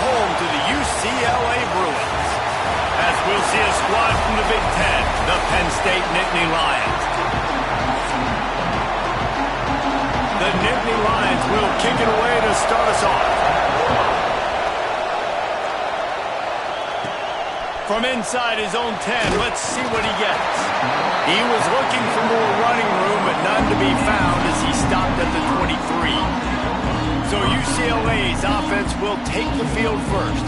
home to the UCLA Bruins. As we'll see a squad from the Big Ten, the Penn State Nittany Lions. The Nittany Lions will kick it away to start us off. From inside his own 10, let's see what he gets. He was looking for more running room, but none to be found as he stopped at the 23. So UCLA's offense will take the field first.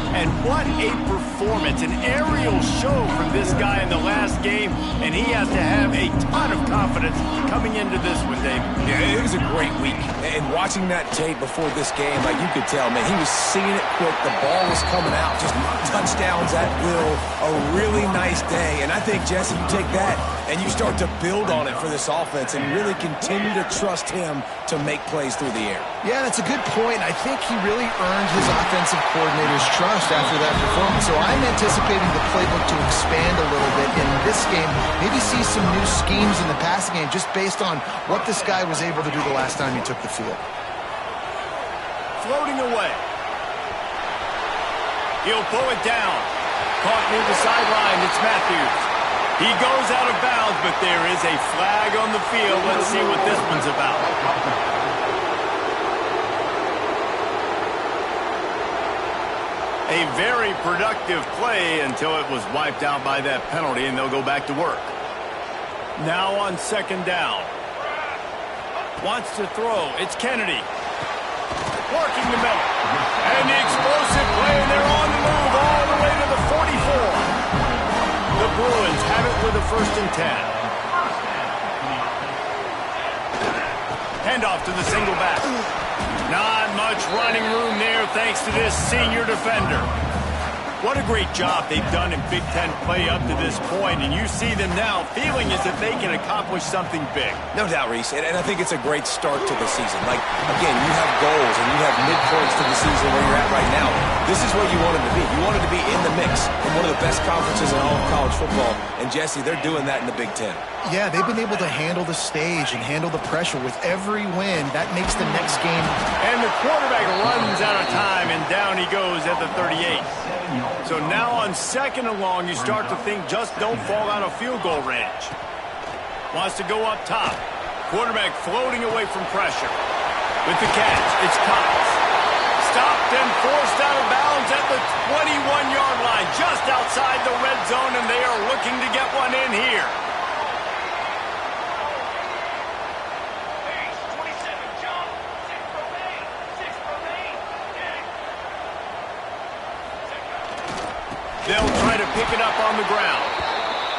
And what a performance, an aerial show from this guy in the last game, and he has to have a ton of confidence coming into this one, Dave. Yeah, it was a great week. And watching that tape before this game, like you could tell, man, he was seeing it quick. The ball was coming out, just touchdowns at will. A really nice day. And I think, Jesse, you take that and you start to build on it for this offense and really continue to trust him to make plays through the air. Yeah, that's a good point. I think he really earned his offensive coordinator's trust after that performance. So I'm anticipating the playbook to expand a little bit in this game. Maybe see some new schemes in the passing game just based on what this guy was able to do the last time he took the field. Floating away. He'll pull it down. Caught near the sideline. It's Matthews. He goes out of bounds, but there is a flag on the field. Let's see what this one's about. A very productive play until it was wiped out by that penalty, and they'll go back to work. Now on second down. Wants to throw. It's Kennedy. Working the middle. And the explosive play, and they're on the move all the way to the 44. The Bruins have it with a 1st and 10. Handoff to the single back. Not much running room there thanks to this senior defender. What a great job they've done in Big Ten play up to this point, and you see them now feeling as if they can accomplish something big. No doubt, Reese, and I think it's a great start to the season. Like, again, you have goals and you have midpoints to the season where you're at right now. This is where you wanted to be. You wanted to be in the mix in one of the best conferences in all of college football, and Jesse, they're doing that in the Big Ten. Yeah, they've been able to handle the stage and handle the pressure with every win. That makes the next game. And the quarterback runs out of time, and down he goes at the 38. So now on second and long, you start to think just don't fall out of field goal range. Wants to go up top. Quarterback floating away from pressure. With the catch, it's Cox. Stopped and forced out of bounds at the 21-yard line, just outside the red zone, and they are looking to get one in here. They'll try to pick it up on the ground.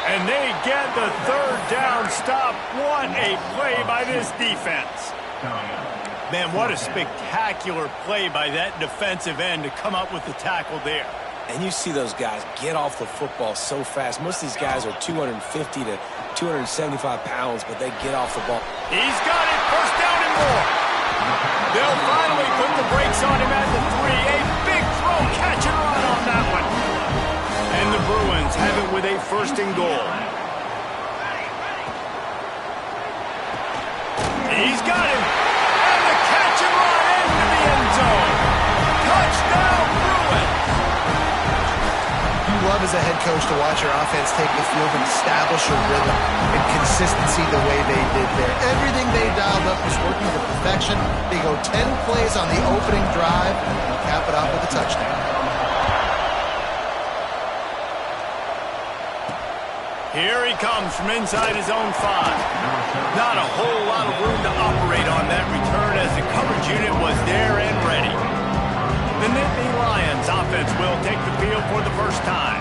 And they get the 3rd down stop. What a play by this defense. Man, what a spectacular play by that defensive end to come up with the tackle there. And you see those guys get off the football so fast. Most of these guys are 250 to 275 pounds, but they get off the ball. He's got it. 1st down and more. They'll finally put the brakes on him at the 3. A big throw, catch and run on that one. And the Bruins have it with a 1st and goal. He's got him. And the catch and run into the end zone. Touchdown, Bruins. You love as a head coach to watch your offense take the field and establish a rhythm and consistency the way they did there. Everything they dialed up was working to perfection. They go 10 plays on the opening drive and cap it off with a touchdown. Here he comes from inside his own 5. Not a whole lot of room to operate on that return as the coverage unit was there and ready. The Nittany Lions offense will take the field for the first time.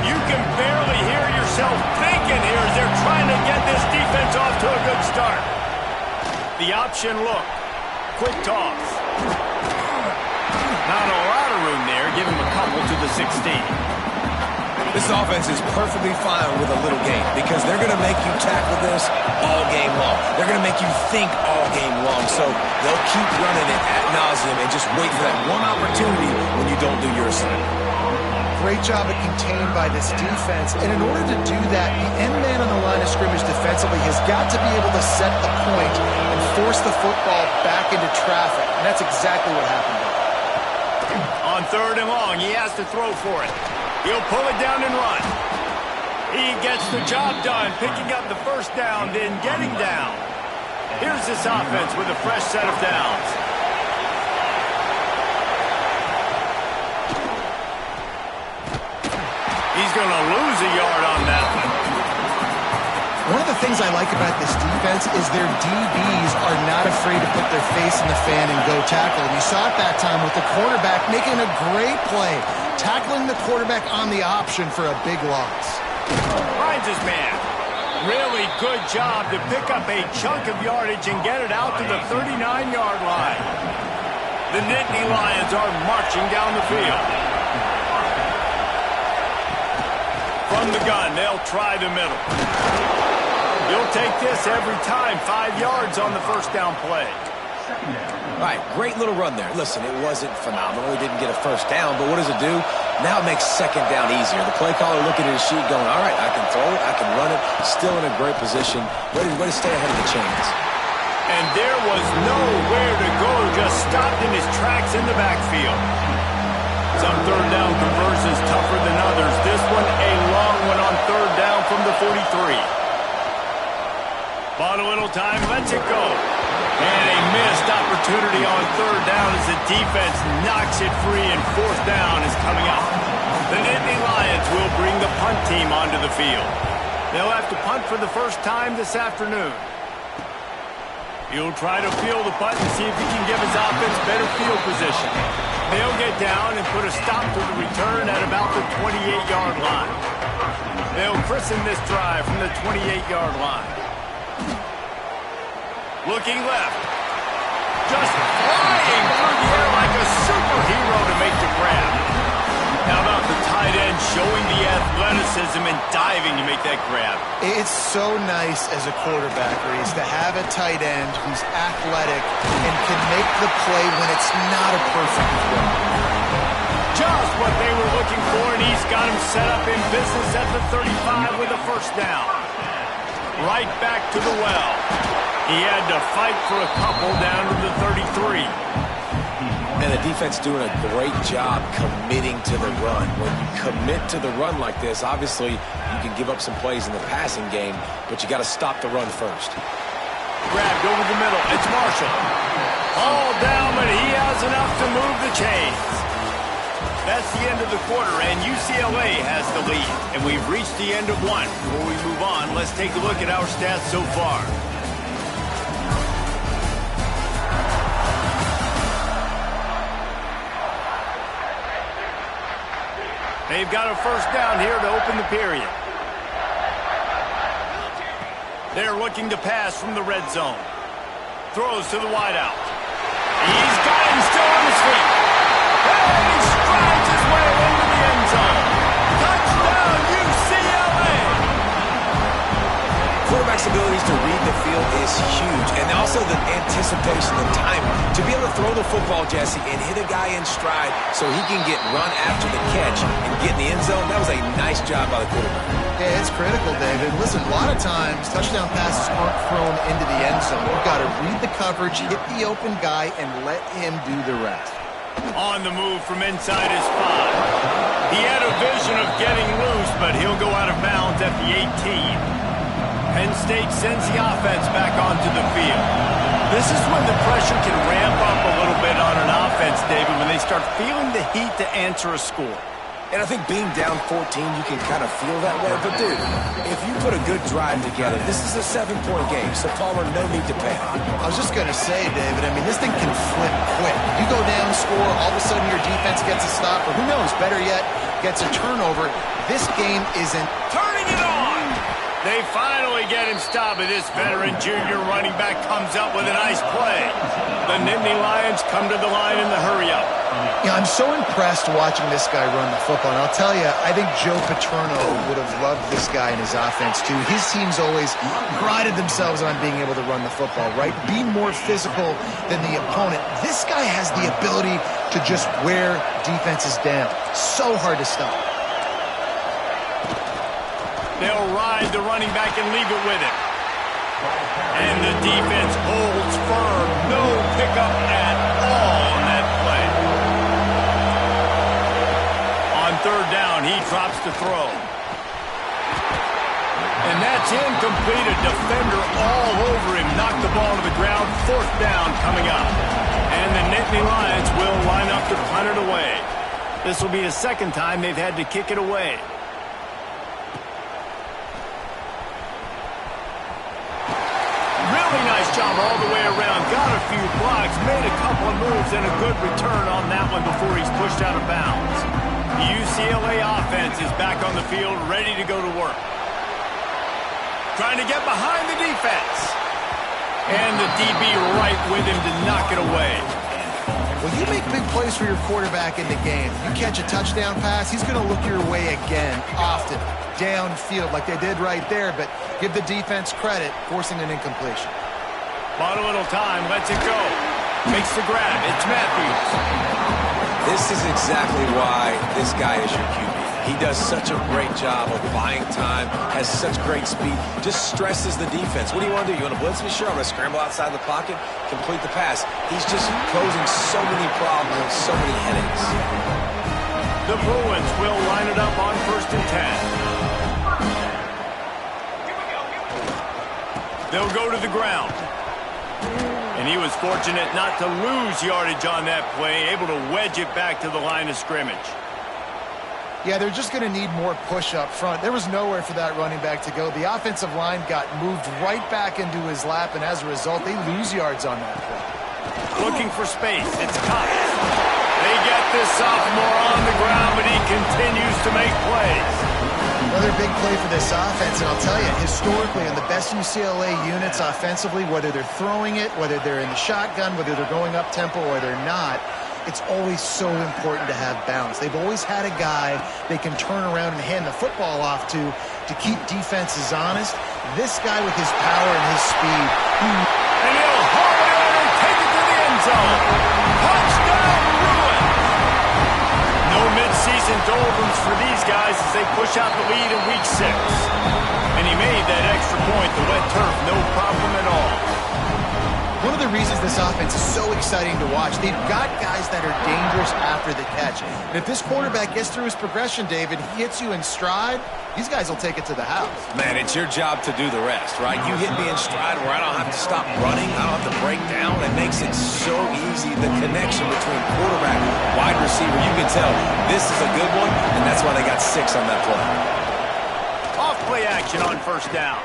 You can barely hear yourself thinking here as they're trying to get this defense off to a good start. The option look. Quick toss. Not a lot of room there. Give him a couple to the 16. This offense is perfectly fine with a little game because they're going to make you tackle this all game long. They're going to make you think all game long. So they'll keep running it ad nauseum and just wait for that one opportunity when you don't do your assignment. great job of contained by this defense. And in order to do that, the end man on the line of scrimmage defensively has got to be able to set the point and force the football back into traffic. And that's exactly what happened there. On 3rd and long, he has to throw for it. He'll pull it down and run. He gets the job done, picking up the first down, then getting down. Here's this offense with a fresh set of downs. He's going to lose a yard on that one. One of the things I like about this defense is their DBs are not afraid to put their face in the fan and go tackle. And you saw it that time with the quarterback making a great play, tackling the quarterback on the option for a big loss. Finds his man. Really good job to pick up a chunk of yardage and get it out to the 39-yard line. The Nittany Lions are marching down the field. From the gun, they'll try the middle. He'll take this every time. 5 yards on the first down play. All right, great little run there. Listen, it wasn't phenomenal. He didn't get a first down, but what does it do? Now it makes second down easier. The play caller looking at his sheet going, all right, I can throw it, I can run it. Still in a great position. Ready to stay ahead of the chains. And there was nowhere to go. Just stopped in his tracks in the backfield. Some third down conversions tougher than others. This one, a long one on 3rd down from the 43. Bought a little time, lets it go. And a missed opportunity on 3rd down as the defense knocks it free, and 4th down is coming up. The Nittany Lions will bring the punt team onto the field. They'll have to punt for the first time this afternoon. He'll try to field the punt and see if he can give his offense better field position. They'll get down and put a stop to the return at about the 28-yard line. They'll christen this drive from the 28-yard line. Looking left. Just flying through the air like a superhero to make the grab. How about the tight end showing the athleticism and diving to make that grab? It's so nice as a quarterback, Reese, to have a tight end who's athletic and can make the play when it's not a perfect throw. Just what they were looking for, and he's got him set up in business at the 35 with a first down. Right back to the well. He had to fight for a couple down to the 33. And the defense doing a great job committing to the run. When you commit to the run like this, obviously you can give up some plays in the passing game, but you got to stop the run first. Grabbed over the middle. It's Marshall. All down, but he has enough to move the chains. That's the end of the quarter, and UCLA has the lead. And we've reached the end of one. Before we move on, let's take a look at our stats so far. They've got a first down here to open the period. They're looking to pass from the red zone. Throws to the wideout. He's got him still on his feet. And he strides his way into the end zone. Touchdown, UCLA! Quarterback's abilities to read the field is huge, and also the anticipation, the timing. To be able to throw the football, Jesse, and hit a guy in stride so he can get run after the catch and get in the end zone, that was a nice job by the quarterback. Yeah, it's critical, David. Listen, a lot of times, touchdown passes aren't thrown into the end zone. You've got to read the coverage, hit the open guy, and let him do the rest. On the move from inside his 5. He had a vision of getting loose, but he'll go out of bounds at the 18. Penn State sends the offense back onto the field. This is when the pressure can ramp up a little bit on an offense, David, when they start feeling the heat to answer a score. And I think being down 14, you can kind of feel that way. But, dude, if you put a good drive together, this is a 7-point game. So, Palmer, no need to panic. I was just going to say, David, I mean, this thing can flip quick. You go down, score, all of a sudden your defense gets a stop, or who knows, better yet, gets a turnover. This game isn't turning it on. They finally get him stopped, and this veteran junior running back comes up with a nice play. The Nittany Lions come to the line in the hurry-up. Yeah, I'm so impressed watching this guy run the football. And I'll tell you, I think Joe Paterno would have loved this guy in his offense, too. His teams always prided themselves on being able to run the football, right? Be more physical than the opponent. This guy has the ability to just wear defenses down. So hard to stop. They'll ride the running back and leave it with him. And the defense holds firm. No pickup at all on that play. On third down, he drops to throw. And that's incomplete. A defender all over him. Knocked the ball to the ground. Fourth down coming up. And the Nittany Lions will line up to punt it away. This will be the second time they've had to kick it away. Really nice job all the way around. Got a few blocks, made a couple of moves, and a good return on that one before he's pushed out of bounds. The UCLA offense is back on the field, ready to go to work. Trying to get behind the defense. And the DB right with him to knock it away. Well, you make big plays for your quarterback in the game. You catch a touchdown pass, he's going to look your way again, often, downfield like they did right there, but give the defense credit, forcing an incompletion. Bought a little time, lets it go. Makes the grab, it's Matthews. This is exactly why this guy is your QB. He does such a great job of buying time, has such great speed, just stresses the defense. What do you want to do? You want to blitz me? Sure, I'm going to scramble outside the pocket, complete the pass. He's just posing so many problems, so many headaches. The Bruins will line it up on 1st and 10. They'll go to the ground. And he was fortunate not to lose yardage on that play, able to wedge it back to the line of scrimmage. Yeah, they're just going to need more push up front. There was nowhere for that running back to go. The offensive line got moved right back into his lap, and as a result, they lose yards on that play. Looking for space. It's Ncaa. They get this sophomore on the ground, but he continues to make plays. Another big play for this offense, and I'll tell you, historically, in the best UCLA units offensively, whether they're throwing it, whether they're in the shotgun, whether they're going up-tempo or they're not, it's always so important to have balance. They've always had a guy they can turn around and hand the football off to keep defenses honest. This guy with his power and his speed. And he'll haul it in and take it to the end zone. Touchdown, Bruins! No midseason doldrums for these guys as they push out the lead in week 6. And he made that extra point, the wet turf, no problem at all. One of the reasons this offense is so exciting to watch, they've got guys that are dangerous after the catch. And if this quarterback gets through his progression, David, he hits you in stride, these guys will take it to the house. Man, it's your job to do the rest, right? You hit me in stride where I don't have to stop running, I don't have to break down. It makes it so easy, the connection between quarterback and wide receiver. You can tell this is a good one, and that's why they got 6 on that play. Off play action on 1st down.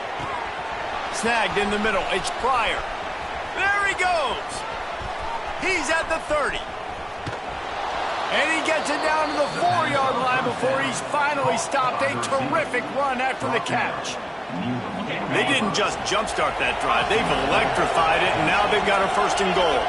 Snagged in the middle, it's Pryor. There he goes. He's at the 30. And he gets it down to the 4-yard line before he's finally stopped. A terrific run after the catch. They didn't just jumpstart that drive. They've electrified it, and now they've got a 1st and goal.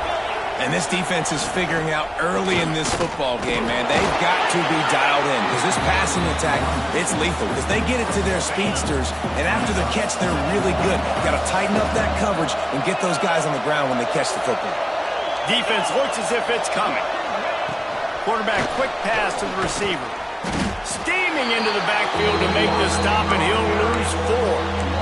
And this defense is figuring out early in this football game, man, they've got to be dialed in because this passing attack, it's lethal because they get it to their speedsters, and after the catch, they're really good. Got to tighten up that coverage and get those guys on the ground when they catch the football. Defense looks as if it's coming. Quarterback quick pass to the receiver. Steaming into the backfield to make the stop, and he'll lose 4.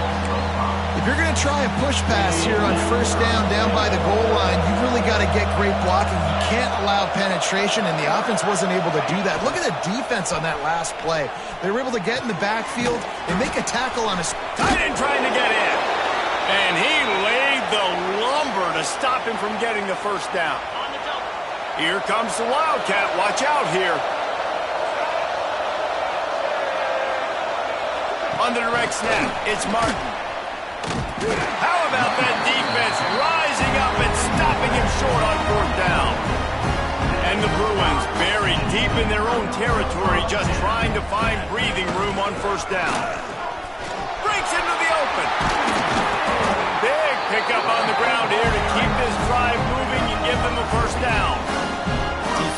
If you're going to try a push pass here on 1st down by the goal line, you really got to get great blocking. You can't allow penetration, and the offense wasn't able to do that. Look at the defense on that last play. They were able to get in the backfield and make a tackle on a tight end trying to get in. And he laid the lumber to stop him from getting the 1st down. Here comes the Wildcat. Watch out here. On the direct snap, it's Martin. How about that defense rising up and stopping him short on 4th down? And the Bruins buried deep in their own territory, just trying to find breathing room on 1st down. Breaks into the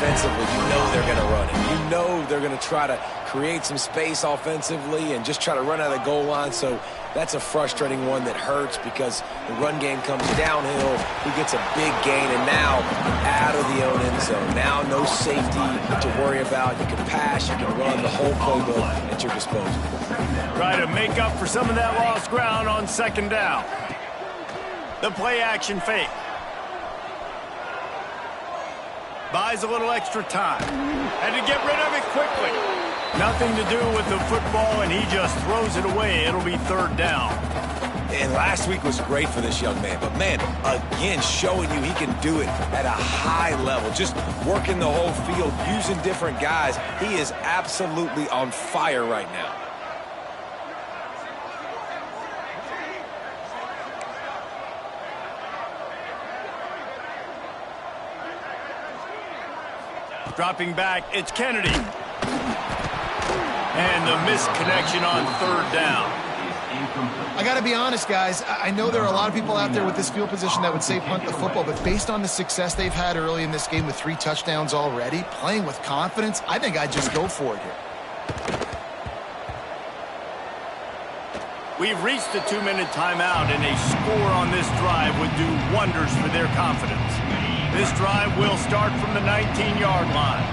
defensively, you know they're going to run it. You know they're going to try to create some space offensively and just try to run out of the goal line. So that's a frustrating one that hurts because the run game comes downhill. He gets a big gain, and now out of the own end zone. Now no safety to worry about. You can pass, you can run, the whole playbook at your disposal. Try to make up for some of that lost ground on second down. The play action fake. Buys a little extra time. And to get rid of it quickly. Nothing to do with the football, and he just throws it away. It'll be third down. And last week was great for this young man. But, man, again, showing you he can do it at a high level. Just working the whole field, using different guys. He is absolutely on fire right now. Dropping back, it's Kennedy. And the misconnection on third down. I got to be honest, guys. I know there are a lot of people out there with this field position that would say punt the football, but based on the success they've had early in this game with 3 touchdowns already, playing with confidence, I think I'd just go for it here. We've reached the 2-minute timeout, and a score on this drive would do wonders for their confidence. This drive will start from the 19-yard line.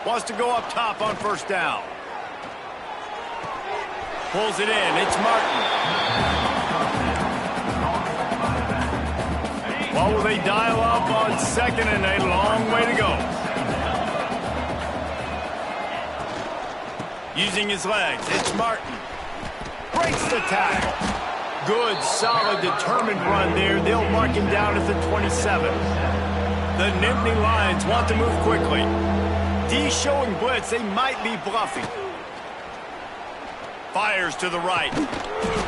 Wants to go up top on first down. Pulls it in. It's Martin. What will they dial up on second, and a long way to go. Using his legs, it's Martin. Breaks the tackle. Good, solid, determined run there. They'll mark him down at the 27. The Nittany Lions want to move quickly. D showing blitz. They might be bluffing. Fires to the right.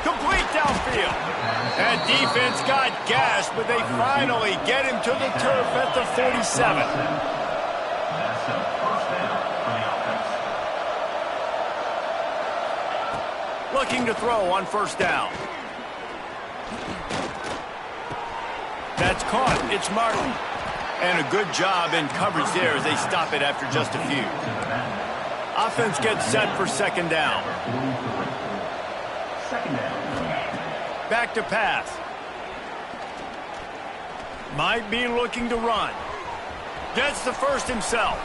Complete downfield. That defense got gashed, but they finally get him to the turf at the 47. Looking to throw on first down. That's caught. It's Martin. And a good job in coverage there as they stop it after just a few. Offense gets set for second down. Back to pass. Might be looking to run. Gets the first himself.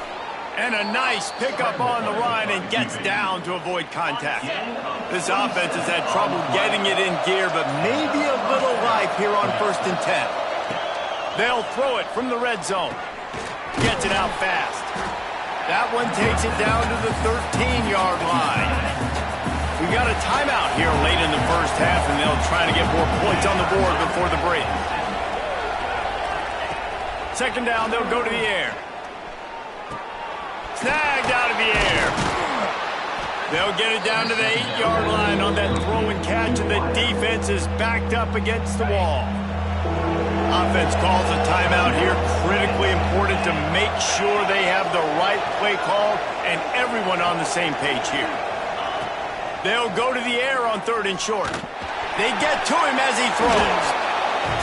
And a nice pickup on the line and gets down to avoid contact. This offense has had trouble getting it in gear, but maybe a little life here on 1st and 10. They'll throw it from the red zone. Gets it out fast. That one takes it down to the 13-yard line. We got a timeout here late in the first half, and they'll try to get more points on the board before the break. Second down, they'll go to the air. Snagged out of the air. They'll get it down to the 8-yard line on that throw and catch, and the defense is backed up against the wall. Offense calls a timeout here. Critically important to make sure they have the right play call and everyone on the same page here. They'll go to the air on 3rd and short. They get to him as he throws.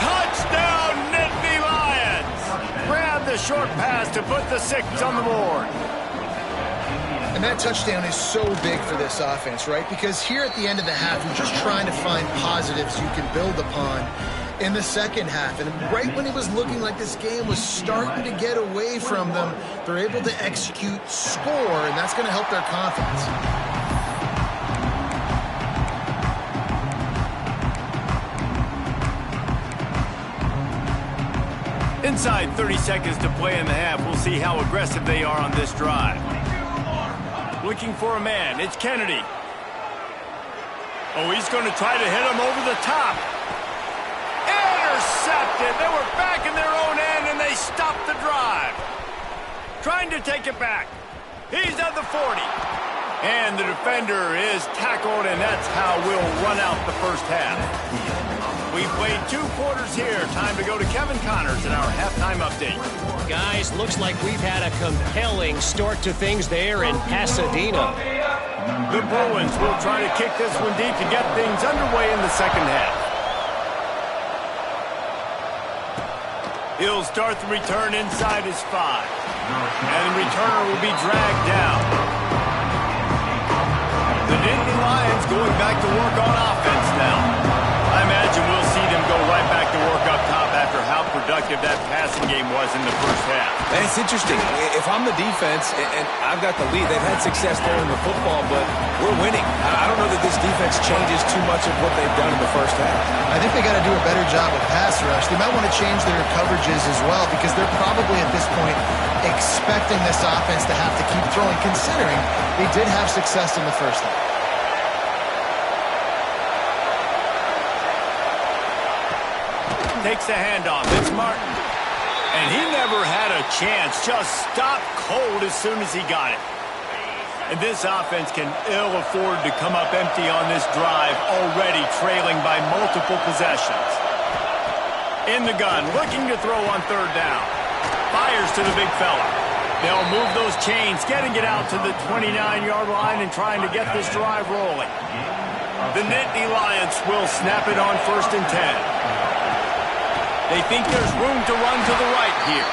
Touchdown, Nittany Lions! Grab the short pass to put the 6 on the board. And that touchdown is so big for this offense, right? Because here at the end of the half, you're just trying to find positives you can build upon in the second half. And right when it was looking like this game was starting to get away from them, they're able to execute, score, and that's going to help their confidence. Inside 30 seconds to play in the half. We'll see how aggressive they are on this drive. Looking for a man. It's Kennedy. Oh, he's going to try to hit him over the top. Intercepted. They were back in their own end, and they stopped the drive. Trying to take it back. He's at the 40. And the defender is tackled, and that's how we'll run out the first half. We've played 2 quarters here. Time to go to Kevin Connors in our halftime update. Guys, looks like we've had a compelling start to things there in Pasadena. The Bruins will try to kick this one deep to get things underway in the second half. He'll start the return inside his 5. And the returner will be dragged down. The Nittany Lions going back to work on offense now. I imagine we'll see them go right back to work up top after how productive that passing game was in the first half. And it's interesting. If I'm the defense and I've got the lead, they've had success throwing the football, but we're winning. I don't know that this defense changes too much of what they've done in the first half. I think they got to do a better job of pass rush. They might want to change their coverages as well because they're probably at this point expecting this offense to have to keep throwing, considering they did have success in the first half. Takes the handoff. It's Martin. And he never had a chance. Just stopped cold as soon as he got it. And this offense can ill afford to come up empty on this drive, already trailing by multiple possessions. In the gun, looking to throw on third down. Fires to the big fella. They'll move those chains, getting it out to the 29-yard line and trying to get this drive rolling. The Nittany Lions will snap it on 1st and 10. They think there's room to run to the right here.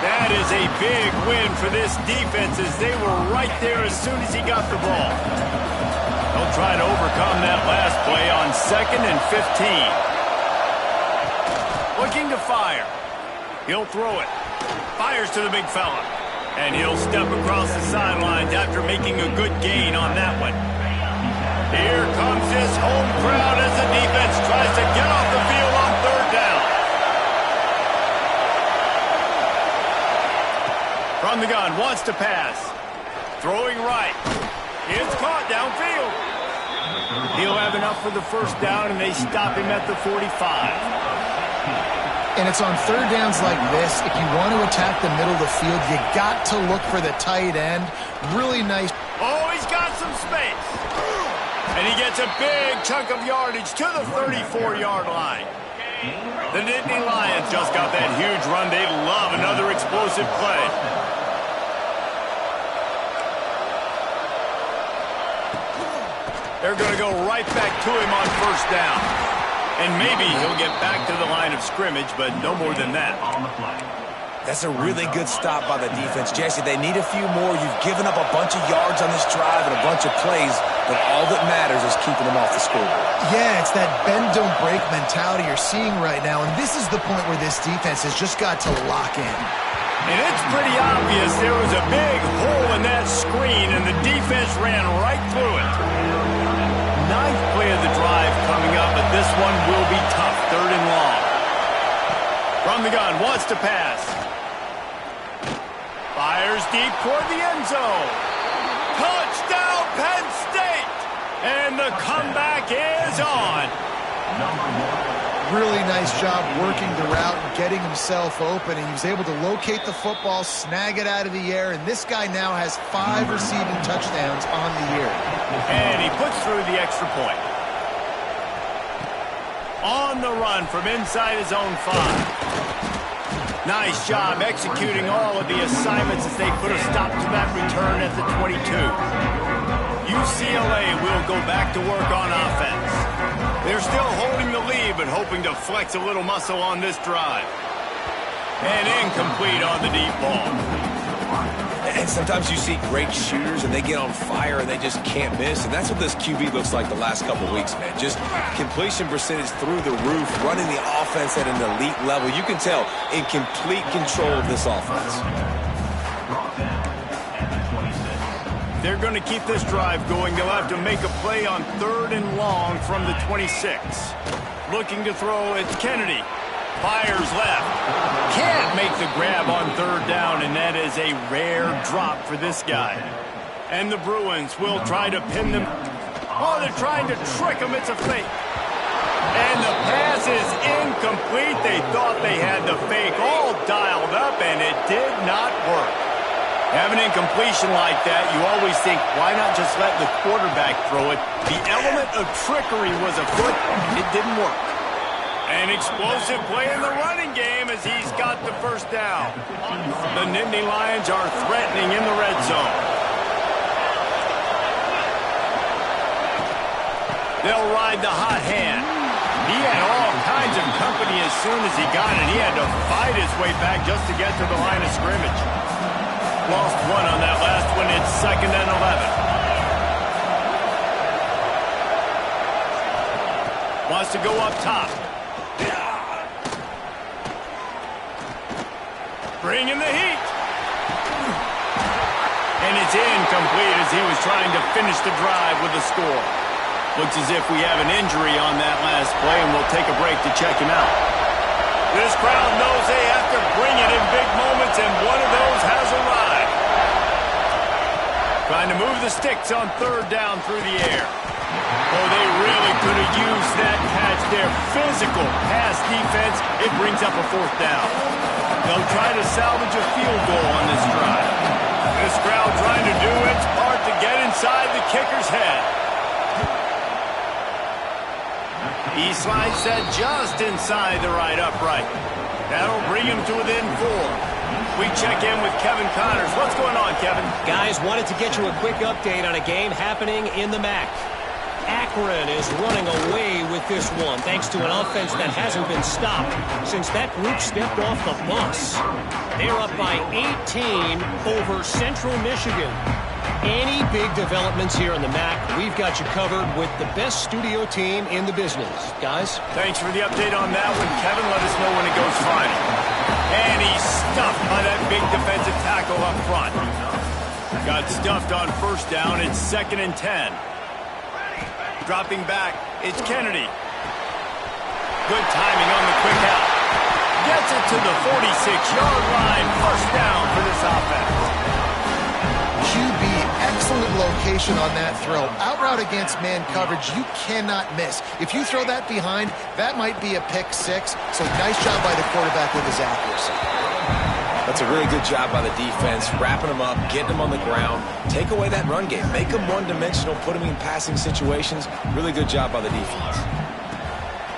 That is a big win for this defense as they were right there as soon as he got the ball. They'll try to overcome that last play on 2nd and 15. Looking to fire. He'll throw it. Fires to the big fella. And he'll step across the sidelines after making a good gain on that one. Here comes this home crowd as the defense tries to get off the field on third down. From the gun, wants to pass. Throwing right. It's caught downfield. He'll have enough for the first down, and they stop him at the 45. And it's on third downs like this. If you want to attack the middle of the field, you got to look for the tight end. Really nice. Oh, he's got some space. And he gets a big chunk of yardage to the 34-yard line. The Nittany Lions just got that huge run. They love another explosive play. They're going to go right back to him on first down. And maybe he'll get back to the line of scrimmage, but no more than that. That's a really good stop by the defense. Jesse, they need a few more. You've given up a bunch of yards on this drive and a bunch of plays, but all that matters is keeping them off the scoreboard. Yeah, it's that bend-don't-break mentality you're seeing right now, and this is the point where this defense has just got to lock in. And it's pretty obvious there was a big hole in that screen, and the defense ran right through it. Ninth play of the drive coming up, but this one will be tough, 3rd and long. From the gun, wants to pass. Fires deep toward the end zone. Touchdown, Penn State! And the comeback is on. Really nice job working the route and getting himself open, and he was able to locate the football, snag it out of the air, and this guy now has 5 receiving touchdowns on the year. And he puts through the extra point. On the run from inside his own 5. Nice job executing all of the assignments as they put a stop to that return at the 22. UCLA will go back to work on offense. They're still holding the lead, but hoping to flex a little muscle on this drive. And incomplete on the deep ball. And sometimes you see great shooters, and they get on fire, and they just can't miss. And that's what this QB looks like the last couple weeks, man. Just completion percentage through the roof, running the offense at an elite level. You can tell in complete control of this offense. They're going to keep this drive going. They'll have to make a play on 3rd and long from the 26. Looking to throw, it's Kennedy. Fires left. Can't make the grab on 3rd down, and that is a rare drop for this guy. And the Bruins will try to pin them. Oh, they're trying to trick him. It's a fake. And the pass is incomplete. They thought they had the fake all dialed up, and it did not work. Have an incompletion like that, you always think, why not just let the quarterback throw it? The element of trickery was afoot. It didn't work. An explosive play in the running game as he's got the first down. The Nittany Lions are threatening in the red zone. They'll ride the hot hand. He had all kinds of company as soon as he got it. He had to fight his way back just to get to the line of scrimmage. Lost one on that last one. It's 2nd and 11. Wants to go up top. Bring in the heat. And it's incomplete as he was trying to finish the drive with a score. Looks as if we have an injury on that last play, and we'll take a break to check him out. This crowd knows they have to bring it in big moments, and one of those has arrived. Trying to move the sticks on 3rd down through the air. Oh, they really could have used that catch there. Physical pass defense. It brings up a 4th down. They'll try to salvage a field goal on this drive. This crowd trying to do its part to get inside the kicker's head. He slides that just inside the right upright. That'll bring him to within 4. We check in with Kevin Connors. What's going on, Kevin? Guys, wanted to get you a quick update on a game happening in the MAC. Akron is running away with this one thanks to an offense that hasn't been stopped since that group stepped off the bus. They're up by 18 over Central Michigan. Any big developments here in the MAC, we've got you covered with the best studio team in the business. Guys? Thanks for the update on that one, Kevin. Let us know when it goes final. And he's stuffed by that big defensive tackle up front. Got stuffed on 1st down. It's 2nd and 10. Dropping back, it's Kennedy. Good timing on the quick out. Gets it to the 46-yard line. 1st down for this offense. QB, excellent location on that throw. Out route against man coverage, you cannot miss. If you throw that behind, that might be a pick 6. So nice job by the quarterback with his accuracy. That's a really good job by the defense, wrapping them up, getting them on the ground, take away that run game, make them one-dimensional, put them in passing situations. Really good job by the defense.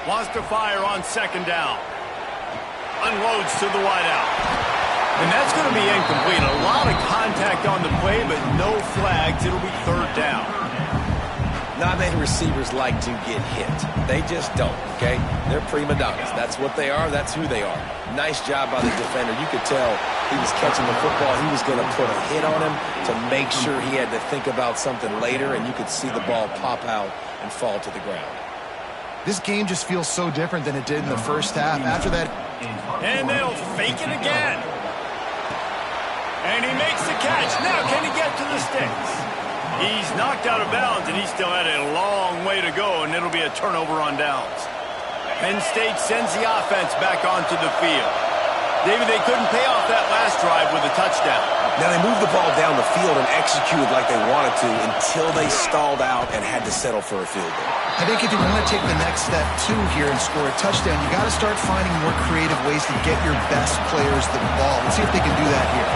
Wants to fire on 2nd down. Unloads to the wideout. And that's going to be incomplete. A lot of contact on the play, but no flags. It'll be 3rd down. Not many receivers like to get hit. They just don't, okay? They're prima donnas. That's what they are. That's who they are. Nice job by the defender. You could tell he was catching the football. He was going to put a hit on him to make sure he had to think about something later, and you could see the ball pop out and fall to the ground. This game just feels so different than it did in the 1st half. After that... And they'll fake it again. And he makes the catch. Now can he get to the sticks? He's knocked out of bounds, and he still had a long way to go, and it'll be a turnover on downs. Penn State sends the offense back onto the field. David, they couldn't pay off that last drive with a touchdown. Now, they moved the ball down the field and executed like they wanted to until they stalled out and had to settle for a field goal. I think if you want to take the next step, too, here and score a touchdown, you got to start finding more creative ways to get your best players the ball. Let's see if they can do that here.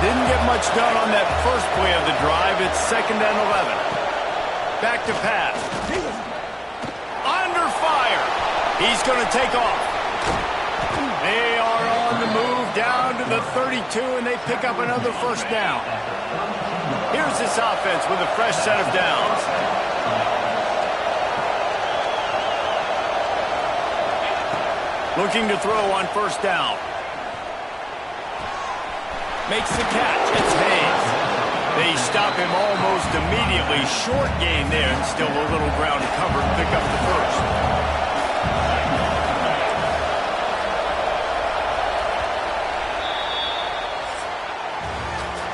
Didn't get much done on that first play of the drive. It's 2nd and 11. Back to pass. Under fire. He's going to take off. They are on the move down to the 32, and they pick up another 1st down. Here's this offense with a fresh set of downs. Looking to throw on 1st down. Makes the catch. It's Hayes. They stop him almost immediately. Short gain there, and still a little ground to cover and pick up the 1st.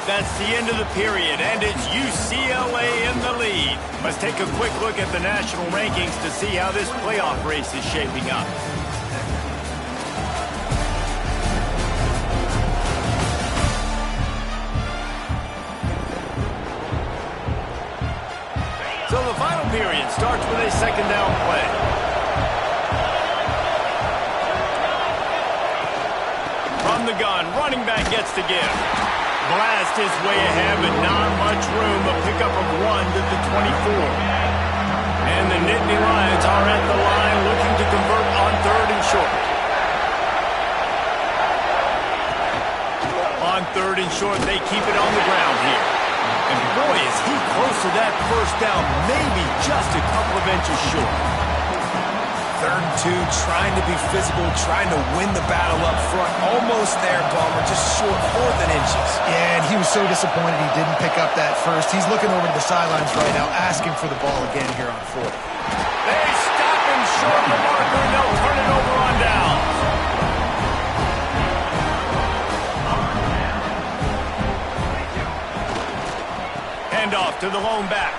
That's the end of the period, and it's UCLA in the lead. Let's take a quick look at the national rankings to see how this playoff race is shaping up. So the final period starts with a 2nd down play. From the gun, running back gets to give. Blast his way ahead, but not much room. A pickup of 1 to the 24. And the Nittany Lions are at the line looking to convert on 3rd and short. On 3rd and short, they keep it on the ground here. And boy, is he close to that 1st down, maybe just a couple of inches short. 3rd and 2, trying to be physical, trying to win the battle up front. Almost there, Palmer, just short, 4th and inches. Yeah, and he was so disappointed he didn't pick up that first. He's looking over to the sidelines right now, asking for the ball again here on 4th. They stop him short of the marker, and they'll turn it over on downs. Handoff to the lone back.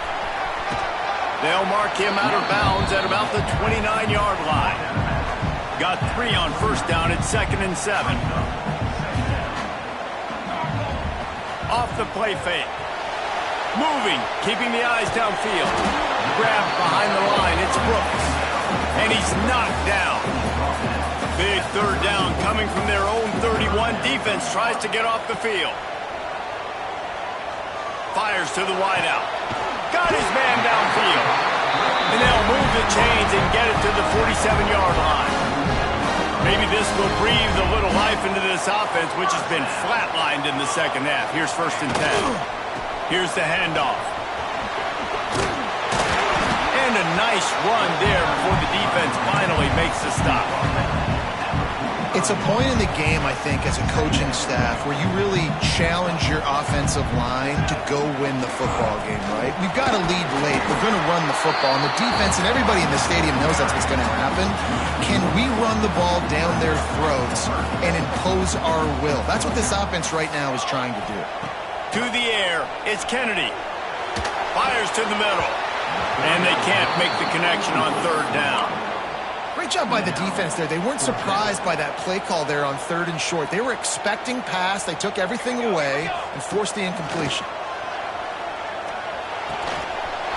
They'll mark him out of bounds at about the 29-yard line. Got 3 on 1st down at 2nd and 7. Off the play fake. Moving, keeping the eyes downfield. Grabbed behind the line, it's Brooks. And he's knocked down. Big 3rd down coming from their own 31. Defense tries to get off the field. Fires to the wideout. Got his man downfield. And they'll move the chains and get it to the 47-yard line. Maybe this will breathe a little life into this offense, which has been flatlined in the second half. Here's 1st and 10. Here's the handoff. And a nice run there before the defense finally makes the stop. It's a point in the game, I think, as a coaching staff where you really challenge your offensive line to go win the football game, right? We've got to lead late. We're going to run the football. And the defense and everybody in the stadium knows that's what's going to happen. Can we run the ball down their throats and impose our will? That's what this offense right now is trying to do. To the air, it's Kennedy. Fires to the middle. And they can't make the connection on 3rd down. Great job by the defense there. They weren't surprised by that play call there on 3rd and short. They were expecting pass. They took everything away and forced the incompletion.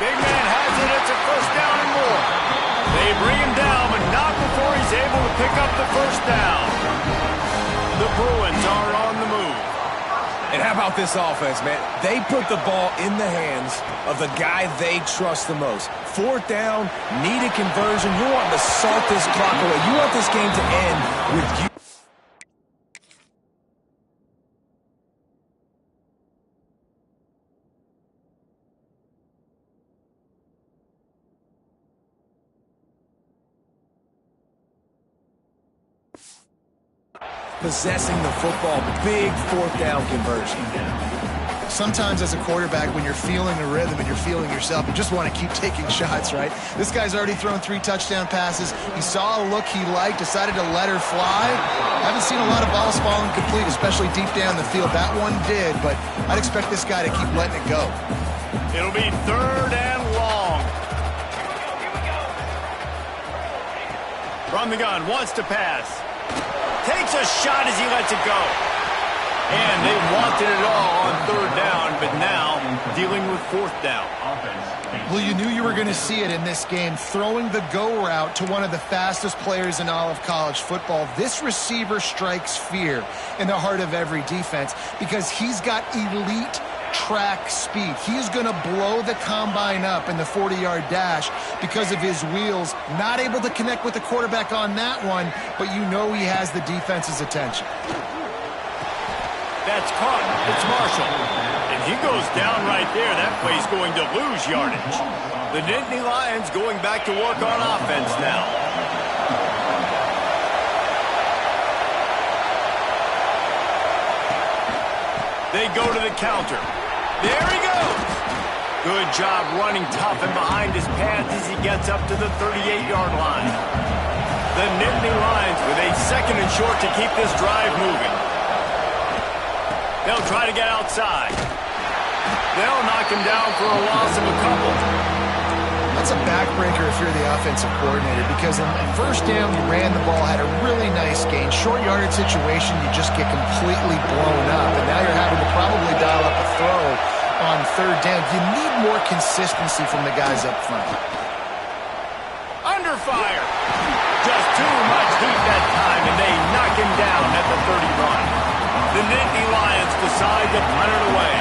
Big man has it. It's a 1st down and more. They bring him down, but not before he's able to pick up the 1st down. The Bruins are on the move. And how about this offense, man? They put the ball in the hands of the guy they trust the most. 4th down, need a conversion. You want to salt this clock away. You want this game to end with you. Possessing the football, big 4th down conversion. Sometimes as a quarterback, when you're feeling the rhythm and you're feeling yourself, you just want to keep taking shots, right? This guy's already thrown 3 touchdown passes. He saw a look he liked, decided to let her fly. Haven't seen a lot of balls falling complete, especially deep down the field. That one did, but I'd expect this guy to keep letting it go. It'll be 3rd and long. From the gun, wants to pass. Takes a shot as he lets it go. And they wanted it all on 3rd down, but now dealing with 4th down. Well, you knew you were going to see it in this game, throwing the go route to one of the fastest players in all of college football. This receiver strikes fear in the heart of every defense because he's got elite track speed. He is going to blow the combine up in the 40-yard dash because of his wheels. Not able to connect with the quarterback on that one, but you know he has the defense's attention. That's caught. It's Marshall. And he goes down right there. That play's going to lose yardage. The Nittany Lions going back to work on offense now. They go to the counter. There he goes. Good job running tough and behind his pads as he gets up to the 38-yard line. The Nittany Lions with a 2nd and short to keep this drive moving. They'll try to get outside. They'll knock him down for a loss of a couple. That's a backbreaker if you're the offensive coordinator because in 1st down, you ran the ball, had a really nice gain. Short yardage situation, you just get completely blown up. And now you're having to probably dial up a throw on 3rd down. You need more consistency from the guys up front. Under fire. Just too much heat that time, and they knock him down at the 31. The Nittany Lions decide to punt it away.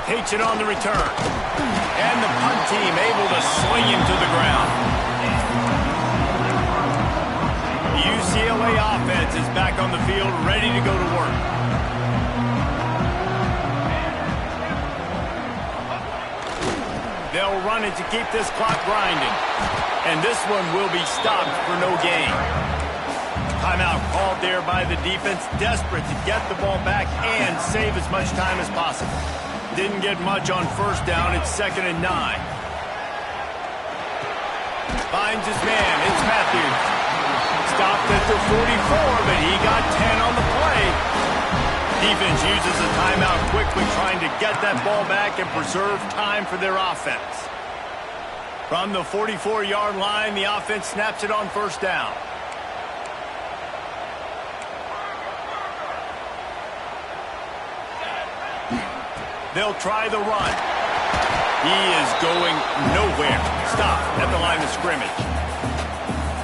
Takes it on the return. And the punt team able to sling him to the ground. The UCLA offense is back on the field, ready to go to work. running to keep this clock grinding. And this one will be stopped for no gain. Timeout called there by the defense, desperate to get the ball back and save as much time as possible. Didn't get much on first down. It's 2nd and 9. Finds his man. It's Matthews. Stopped at the 44, but he got 10 on the play. Defense uses a timeout quickly, trying to get that ball back and preserve time for their offense. From the 44-yard line, the offense snaps it on first down. They'll try the run. He is going nowhere. Stop at the line of scrimmage.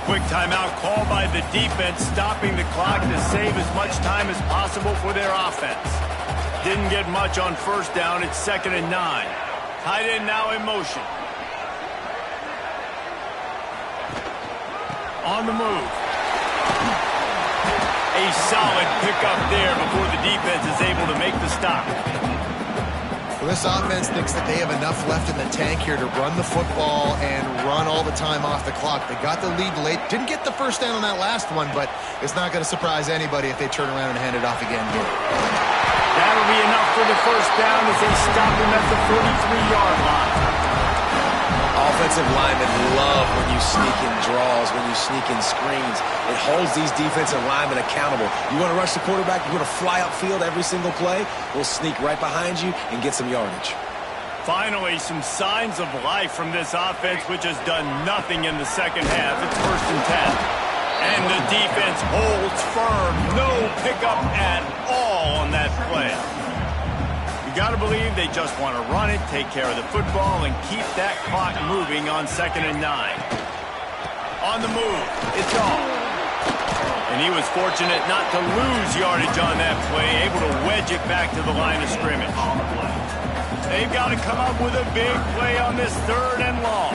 Quick timeout called by the defense, stopping the clock to save as much time as possible for their offense. Didn't get much on first down. It's 2nd and 9. Tight end now in motion. On the move. A solid pickup there before the defense is able to make the stop. Well, this offense thinks that they have enough left in the tank here to run the football and run all the time off the clock. They got the lead late. Didn't get the first down on that last one, but it's not going to surprise anybody if they turn around and hand it off again here. That'll be enough for the first down as they stop him at the 43-yard line. Offensive linemen love when you sneak in draws, when you sneak in screens. It holds these defensive linemen accountable. You want to rush the quarterback, you want to fly upfield every single play, we'll sneak right behind you and get some yardage. Finally, some signs of life from this offense, which has done nothing in the second half. It's 1st and 10. And the defense holds firm. No pickup at all on that play. You got to believe they just want to run it, take care of the football, and keep that clock moving on 2nd and 9. On the move, it's all. And he was fortunate not to lose yardage on that play, able to wedge it back to the line of scrimmage. They've got to come up with a big play on this 3rd and long.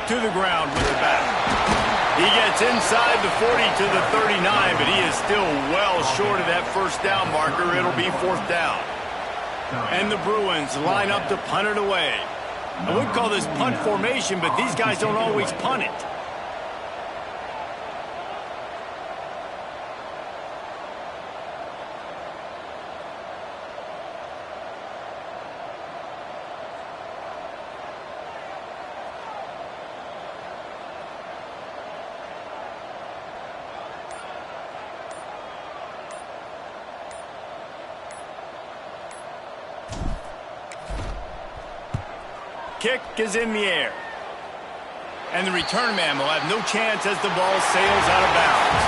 To the ground with the bat. He gets inside the 40 to the 39, but he is still well short of that first down marker. It'll be 4th down. And the Bruins line up to punt it away. I would call this punt formation, but these guys don't always punt it. Kick is in the air. And the return man will have no chance as the ball sails out of bounds.